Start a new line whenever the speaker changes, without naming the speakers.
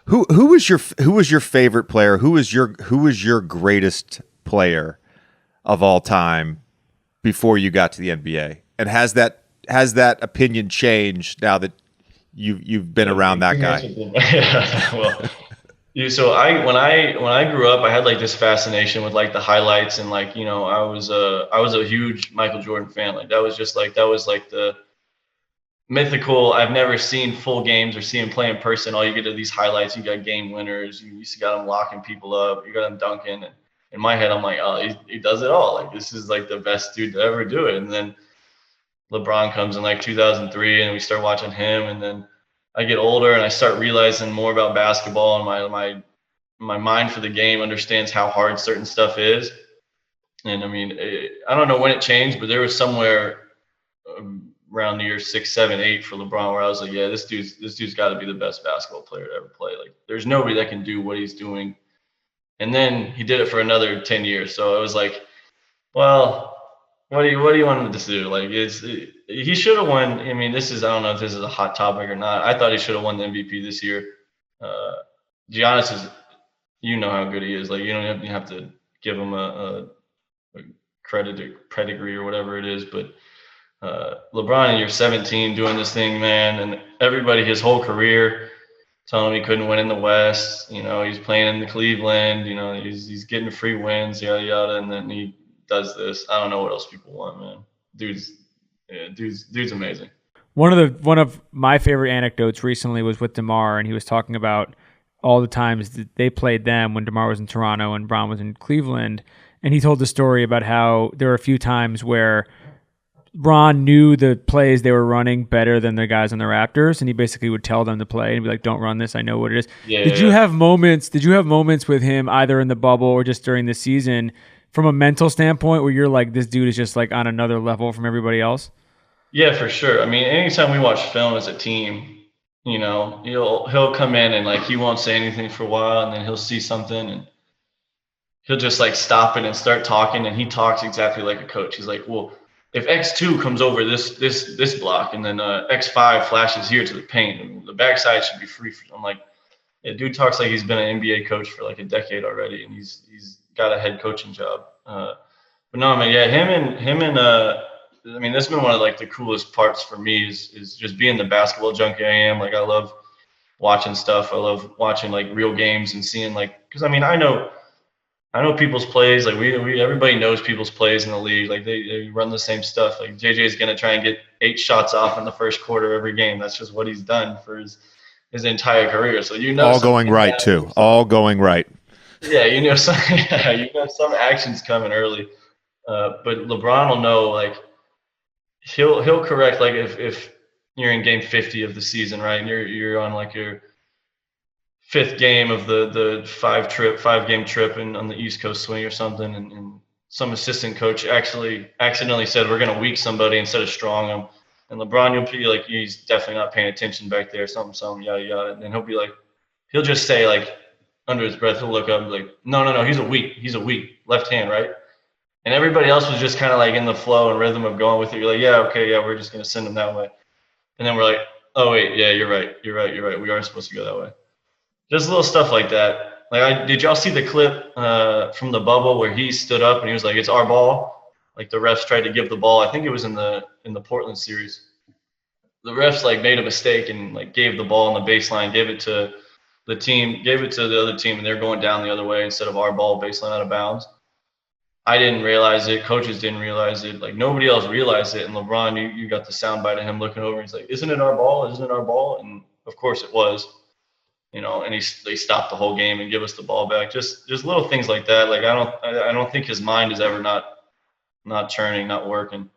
Who was your favorite player? Who was your greatest player of all time before you got to the NBA? And has that opinion changed now that you've been around that guy?
Yeah, well, so when I grew up, I had like this fascination with like the highlights and like I was a huge Michael Jordan fan. Like that was like the mythical. I've never seen full games or seen him play in person. All you get are these highlights. You got game winners. You used to got him locking people up. You got him dunking. And in my head, I'm like, oh, he does it all. Like this is like the best dude to ever do it. And then LeBron comes in like 2003, and we start watching him. And then I get older, and I start realizing more about basketball, and my mind for the game understands how hard certain stuff is. And I mean, I don't know when it changed, but there was somewhere around the year 6, 7, 8 for LeBron where I was like, yeah, this dude's got to be the best basketball player to ever play. Like, there's nobody that can do what he's doing. And then he did it for another 10 years. So it was like, well, what do you want him to do? Like, he should have won. I mean, I don't know if this is a hot topic or not. I thought he should have won the MVP this year. Uh, Giannis is, you know how good he is. Like, you don't have to give him a credit or pedigree or whatever it is, but LeBron in year 17 doing this thing, man, and everybody his whole career telling him he couldn't win in the West. He's playing in the Cleveland. He's getting free wins, yada yada, and then he does this. I don't know what else people want, man. Dude's amazing.
One of my favorite anecdotes recently was with DeMar, and he was talking about all the times that they played them when DeMar was in Toronto and Bron was in Cleveland, and he told the story about how there were a few times where Bron knew the plays they were running better than the guys on the Raptors, and he basically would tell them to play and be like, "Don't run this. I know what it is."
Yeah,
Did you have moments? Did you have moments with him either in the bubble or just during the season, from a mental standpoint, where you're like, "This dude is just like on another level from everybody else"?
yeah, for sure. I mean, anytime we watch film as a team, he'll come in and like he won't say anything for a while, and then he'll see something and he'll just like stop it and start talking, and he talks exactly like a coach. He's like, well, if X2 comes over this block, and then X5 flashes here to the paint, and the backside should be free. I'm like, yeah, dude talks like he's been an NBA coach for like a decade already, and he's got a head coaching job. But no, man, yeah, him and I mean, that's been one of like the coolest parts for me is just being the basketball junkie I am. Like, I love watching stuff. I love watching like real games and seeing like, because I mean, I know people's plays. Like we everybody knows people's plays in the league. Like they run the same stuff. Like JJ is gonna try and get 8 shots off in the first quarter every game. That's just what he's done for his entire career. So
All going right too. All going right.
Yeah, some actions coming early. But LeBron will know, like he'll correct, like if you're in game 50 of the season, right, and you're on like your fifth game of the 5-game trip and on the East Coast swing or something, and some assistant coach actually accidentally said we're gonna weak somebody instead of strong them. And LeBron, you'll be like, he's definitely not paying attention back there, something, yada yada. And then he'll just say like under his breath, he'll look up and be like, no, he's a weak left hand, right? And everybody else was just kind of like in the flow and rhythm of going with it. You're like, yeah, okay, yeah, we're just gonna send him that way. And then we're like, oh wait, yeah, you're right. We are supposed to go that way. Just little stuff like that. Like, did y'all see the clip from the bubble where he stood up and he was like, "It's our ball." Like the refs tried to give the ball. I think it was in the Portland series. The refs like made a mistake and like gave the ball on the baseline, gave it to the other team, and they're going down the other way instead of our ball baseline out of bounds. I didn't realize it. Coaches didn't realize it. Like nobody else realized it. And LeBron, you got the soundbite of him looking over. And he's like, "Isn't it our ball? Isn't it our ball?" And of course it was. And they stopped the whole game and give us the ball back. Just little things like that. Like I don't think his mind is ever not churning, not working.